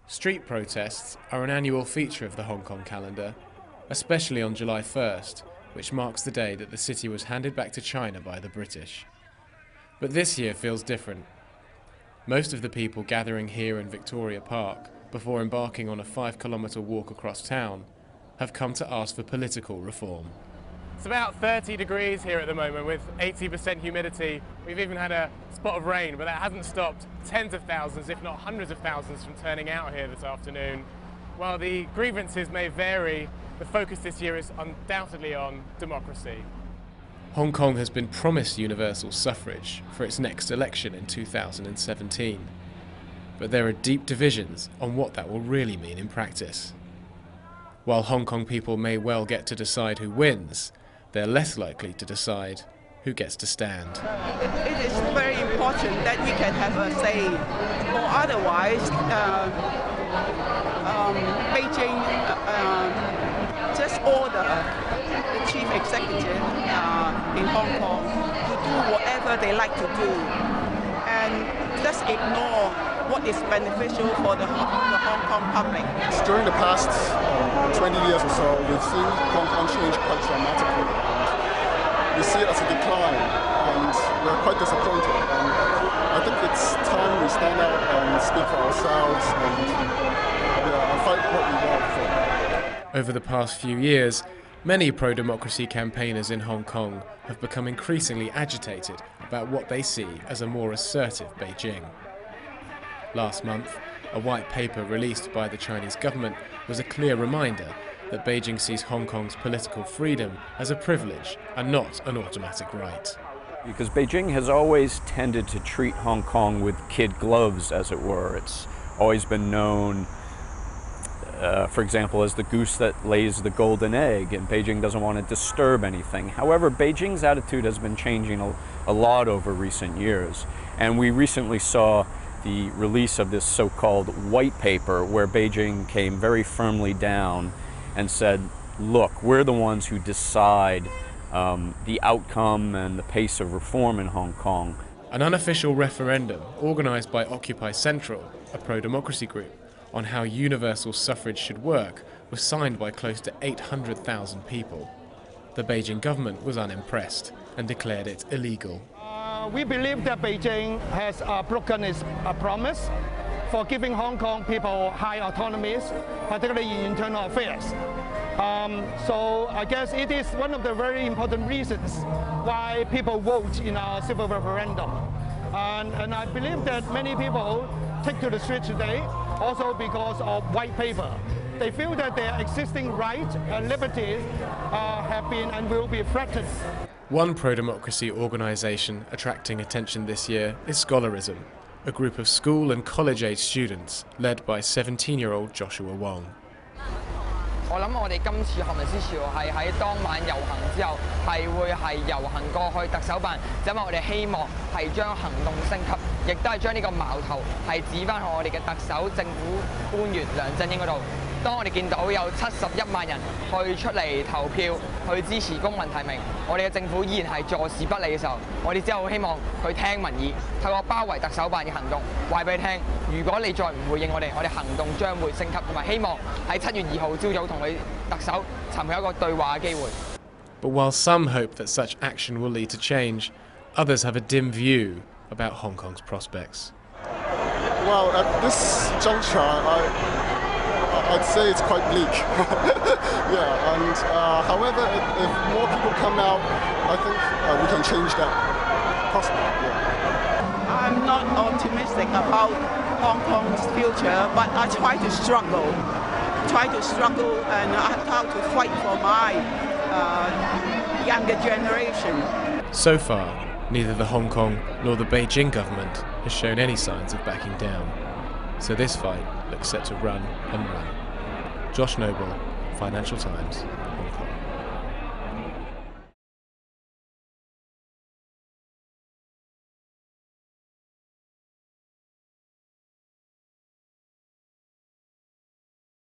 Street protests are an annual feature of the Hong Kong calendar, especially on July 1st, which marks the day that the city was handed back to China by the British. But this year feels different. Most of the people gathering here in Victoria Park before embarking on a 5-kilometre walk across town have come to ask for political reform. It's about 30 degrees here at the moment with 80% humidity. We've even had a spot of rain, but that hasn't stopped tens of thousands, if not hundreds of thousands, from turning out here this afternoon. While the grievances may vary, the focus this year is undoubtedly on democracy. Hong Kong has been promised universal suffrage for its next election in 2017. But there are deep divisions on what that will really mean in practice. While Hong Kong people may well get to decide who wins, they're less likely to decide who gets to stand. It is very important that we can have a say, or otherwise Beijing just order the chief executive in Hong Kong to do whatever they like to do and just ignore what is beneficial for the Hong Kong public. During the past 20 years or so, we've seen Hong Kong change quite dramatically. We see it as a decline, and we're quite disappointed. And I think it's time we stand out and speak for ourselves and fight what we want for. Over the past few years, many pro-democracy campaigners in Hong Kong have become increasingly agitated about what they see as a more assertive Beijing. Last month, a white paper released by the Chinese government was a clear reminder that Beijing sees Hong Kong's political freedom as a privilege and not an automatic right. Because Beijing has always tended to treat Hong Kong with kid gloves, as it were. It's always been known, for example, as the goose that lays the golden egg, and Beijing doesn't want to disturb anything. However, Beijing's attitude has been changing a lot over recent years, and we recently saw the release of this so-called white paper where Beijing came very firmly down and said, look, we're the ones who decide the outcome and the pace of reform in Hong Kong. An unofficial referendum organised by Occupy Central, a pro-democracy group, on how universal suffrage should work was signed by close to 800,000 people. The Beijing government was unimpressed and declared it illegal. We believe that Beijing has broken its promise for giving Hong Kong people high autonomies, particularly in internal affairs. So I guess it is one of the very important reasons why people vote in our civil referendum. And I believe that many people take to the streets today also because of white paper. They feel that their existing rights and liberties have been and will be threatened. One pro-democracy organisation attracting attention this year is Scholarism, a group of school and college-age students led by 17-year-old Joshua Wong. 我諗我哋今次學民思潮係喺當晚遊行之後係會係遊行過去特首辦，因為我哋希望係將行動升級，亦都係將呢個矛頭係指翻去我哋嘅特首政府官員梁振英嗰度。當我哋見到有71萬人去出嚟投票去支持公民提名，我哋嘅政府依然係坐視不理嘅時候，我哋只好希望佢聽民意，透過包圍特首辦嘅行動，話俾佢聽，如果你再唔回應我哋行動將會升級，同埋希望喺7月2號朝早同佢特首尋求一個對話嘅機會。But while some hope that such action will lead to change, others have a dim view about Hong Kong's prospects. Well, at this juncture, I'd say it's quite bleak. Yeah, and however, if more people come out, I think we can change that prospect. Yeah. I'm not optimistic about Hong Kong's future, but I try to struggle and how to fight for my younger generation. So far, neither the Hong Kong nor the Beijing government has shown any signs of backing down. So this fight looks set to run and run. Josh Noble, Financial Times.